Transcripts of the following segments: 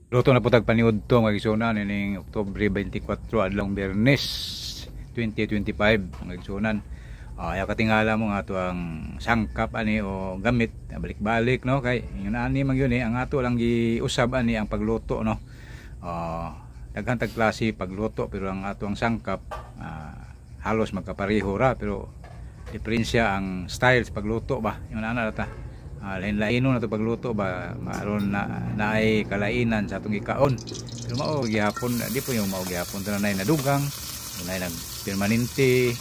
Luto na po tagpaniud to mga igsunan ining Oktubre 24 adlong Biyernes 2025 mga igsunan. Ayaw katingala mo nga ato ang sangkap ani o gamit balik-balik no kay yun ani man yun ang ato lang giusab ani ang pagluto no. Daghan tag klase pagluto pero ang ato ang sangkap halos magkapareho ra pero diferensya ang style sa pagluto ba yun ana ta. Lain-laino na ito pagluto ba maaron na ay kalainan sa atong ikaon pero mao gihapon di po yung mao gihapon tanay na dugang nay nag permanente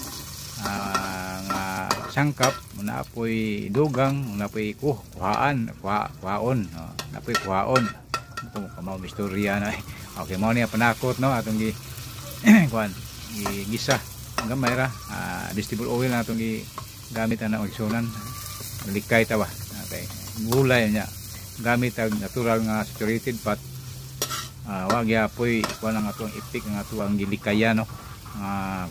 nga sangkap muna apoy dugang muna apoy kuhaan apoy kuhaon kung mao istorya na okay mao niya panakot no atong gi kuan gisa ang gamay ra vegetable oil na atong gi gamit ana magsunan likay ta ba. Okay. Gulay niya gamit ang natural nga saturated fat wag yapoy kuan ang atong ipik nga ato ang gilikaya no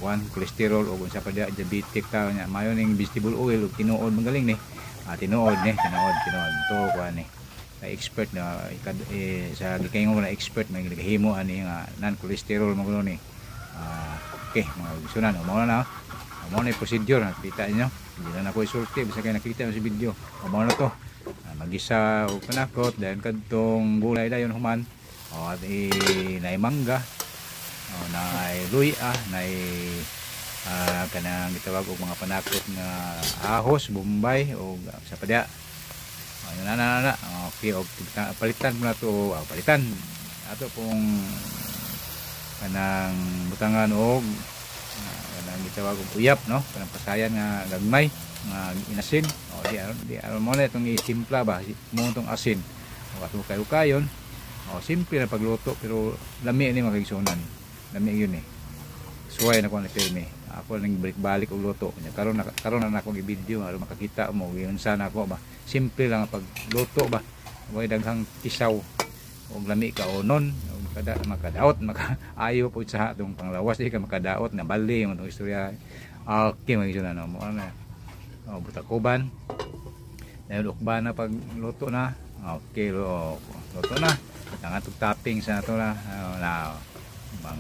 kuan cholesterol o unsa pa dia diabetic ta nya mayo ning vegetable oil ug tinuod magaling ni tinuod to kuan ni kay expert na sa gikaingon na expert may gihimo ani nga non cholesterol mo kuno ni okay mga sunan mo na mo na procedure nakita niyo hindi na ako isulti bisa kayo nakita sa video mo na to magisa o panakot dahil kadtong gulay dayon human at naay mangga naay luya naay kanang gitawag og mga panakot nga ahos bombay o sa padya na okay og palitan mo na to palitan ato pong kanang butangan og kanang gitawag og uyap no kanang pasayan nga gagmay nga inasin di aron mo na itong isimpla ba mo itong asin o kayo-kayon simple na pagluto pero lami ni magigsunan lami yun suway na ko na pirmi ako nang balik-balik og luto karon na ako i-video aron makakita mo yun sana ako ba simple lang ang pagluto ba way daghang tisaw og lami ka onon makadaot makaayo po sa atong panglawas di ka makadaot na bali mo itong istorya okay magigsunan mo na butakuban dahil ukba na pag luto na okay luto na ang atong topping sa ato na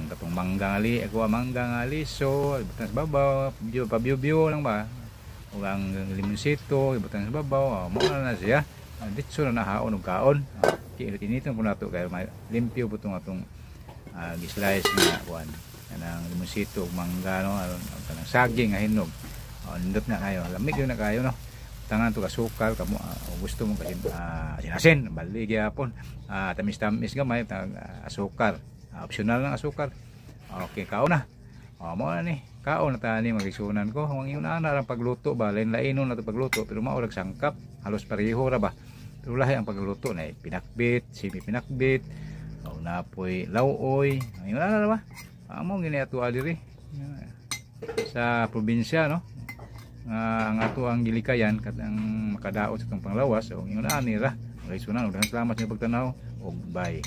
katong manggang ali ako manggang ali so ibutan sa babaw pabiyo lang ba o ang limonsito ibutan sa babaw mo na siya ditso na nahaon og kaon kinitiniton po nato kay limpyo po itong atong gislice na kuan kanang limonsito ug mangga no kanang saging nga hinog nindot na kayo lamig yun na kayo no tangan to kasukal kamo gusto mo kasi sinasin bali gyapon tamis-tamis gamay asukar optional lang asukar okay kaon na mo na ni kaon na tani magigsunan ko ang yun na lang pagluto ba lain-laino na to pagluto pero maurag sangkap halos pareho ra ba pero lahi ang pagluto na pinakbit semi pinakbit na poy lawoy yun na ba amo gini ato adiri sa probinsya no ang ato ang gilikayan kat ang makadaot sa itong panglawas o yun na nira. Okay, sunan, salamat sa pagtanaw og bye.